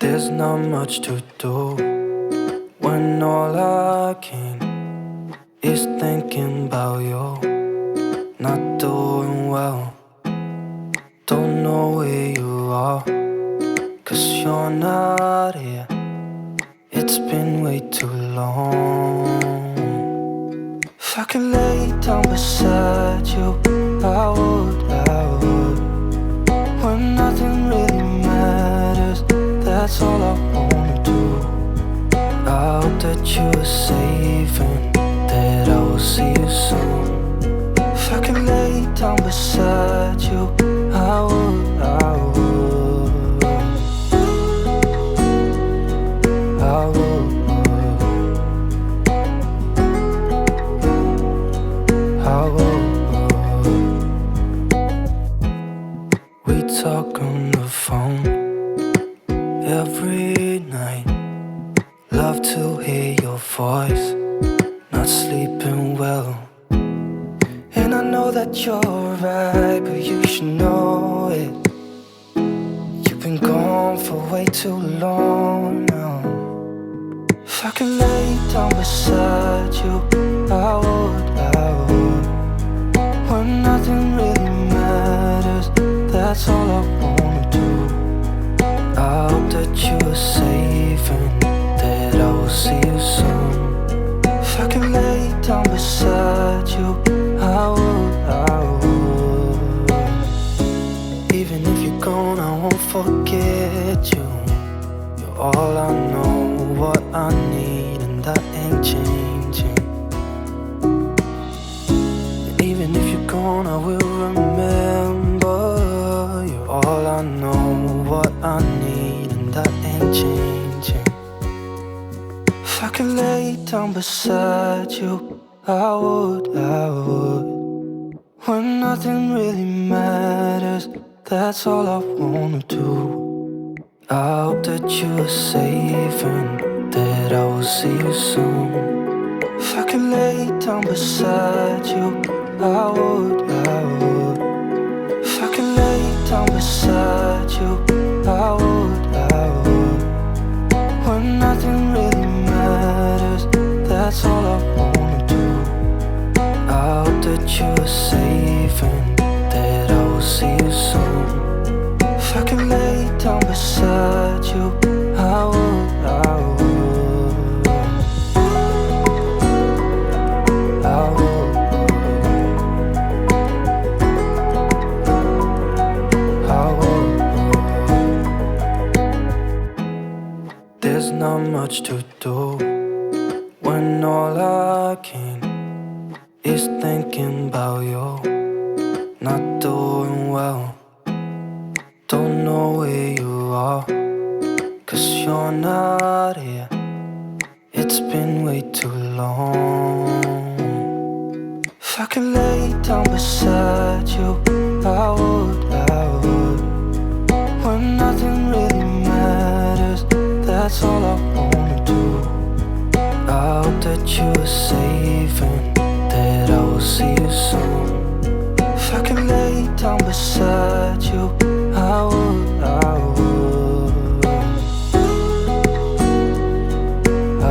There's not much to do when all I can is thinking about you. Not doing well, don't know where you are, 'cause you're not here. It's been way too long. If I could lay down beside you, I would, when nothing really matters, that's all I wanna do. I hope that you are safe and that I will see you soon. If I could lay down beside you, I would, I would, I would, I would. We talk on the phone every night. Love to hear your voice, not sleeping well. And I know that you're right, but you should know it. You've been gone for way too long now. If I could lay down beside you, I would, when nothing really matters, that's all I wanna do. I hope that you are safe and that I will see you soon. If I could lay down beside you, I would, I would. Even if you're gone, I won't forget you. You're all I know, what I need, and that ain't changing. And even if you're gone, I will remember. You're all I know, what I need, and that ain't changing. If I could lay down beside you, I would, I would. When nothing really matters, that's all I wanna do. I hope that you are safe and that I will see you soon. If I could lay down beside you, I would, I would. If I could lay down beside you, I would, I would. When nothing really matters, that's all I wanna do. I hope that you are safe and that I will see you soon. If I could lay down beside you, I would, I would, I would, I would. There's not much to do when all I can is thinking about you. Not doing well, don't know where you are, 'cause you're not here. It's been way too long. If I could lay down beside you, I would, I would. When nothing really matters, that's all I wanna do. I hope that you are safe and that I will see you soon. If I could lay down beside you, I would, I would,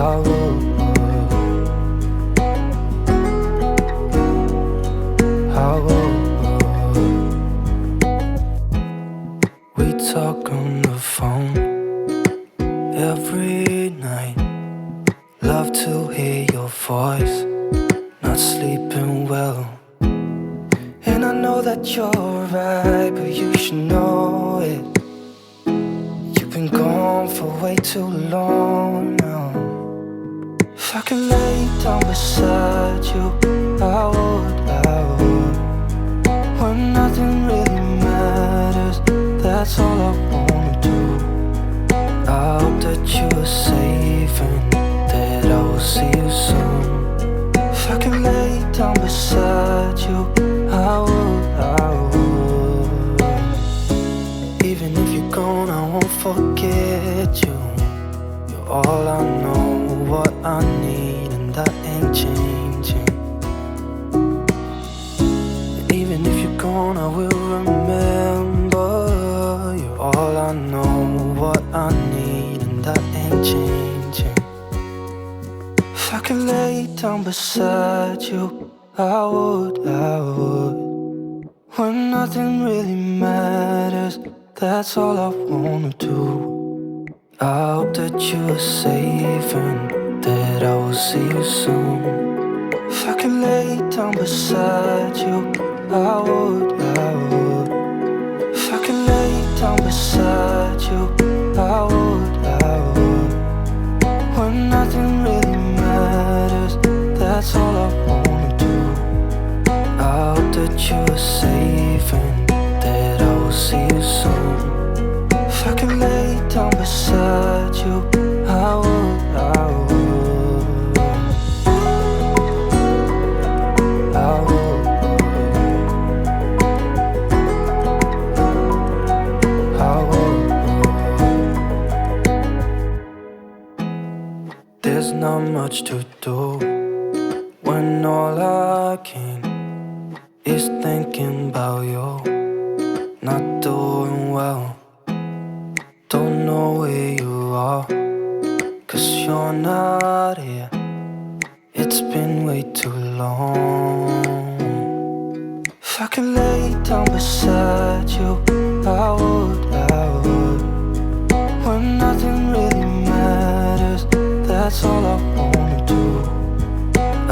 I would, I would. We talk on the phone every night. Love to hear your voice, not sleeping well. And I know that you're right, but you should know it. You've been gone for way too long now. If I could lay down beside you, I would, I would. When nothing really matters, that's all I wanna do. I hope that you are safe and that I will see you soon. If I could lay down beside you, I would, I would. Even if you're gone, I won't forget you. You're all I know, what I need, and that ain't changing. And even if you're gone, I will remember. You're all I know, what I need. changing. If I could lay down beside you, I would. When nothing really matters, that's all I wanna do. I hope that you are safe and that I will see you soon. If I could lay down beside you, I would. If I could lay down beside you, I would. When nothing really matters, that's all I wanna do. I hope that you are safe and that I will see you soon. If I could lay down beside you, I would. There's not much to do when all I can is thinking about you. Not doing well, don't know where you are, 'cause you're not here. It's been way too long. If I could lay down beside you, I would. When nothing really matters, that's all I wanna do.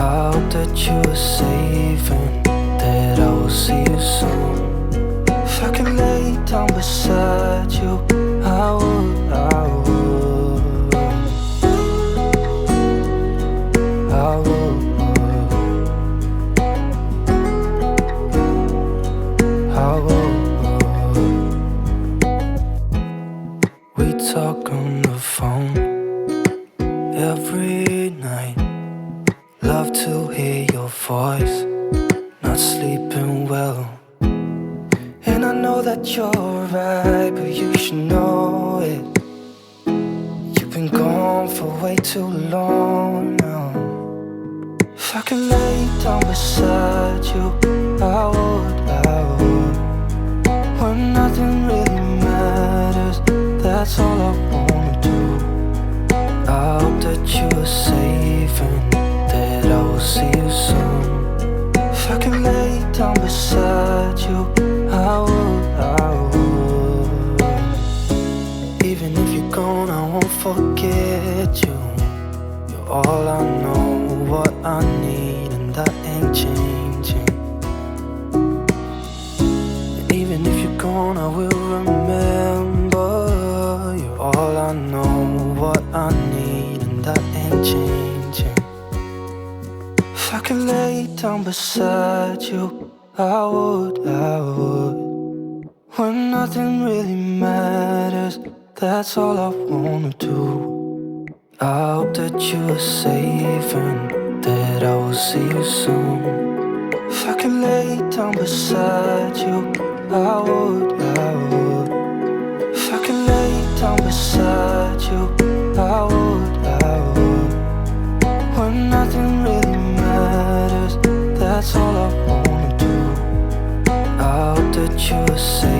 I hope that you are safe and that I will see you soon. If I could lay down beside you, I would. I would. I would. We talk on the phone every night. Love to hear your voice. Not sleeping well, and I know that you're right, but you should know it. You've been gone for way too long now. If I could lay down beside you, I would. When nothing really matters, that's all I wanna do. I hope that you are safe and that I will see you soon. If I could lay down beside you, I would. Even if you're gone, I won't forget you. You're all I know, what I need, and that ain't changing. And even if you're gone, I will remember. You're all I know, what I need, and that ain't changing. If I could lay down beside you, I would. When nothing really matters, that's all I wanna do. I hope that you are safe and that I will see you soon. If I could lay down beside you, I would. If I could lay down beside you, I would. When nothing really matters, that's all I wanna do. I hope that you are safe.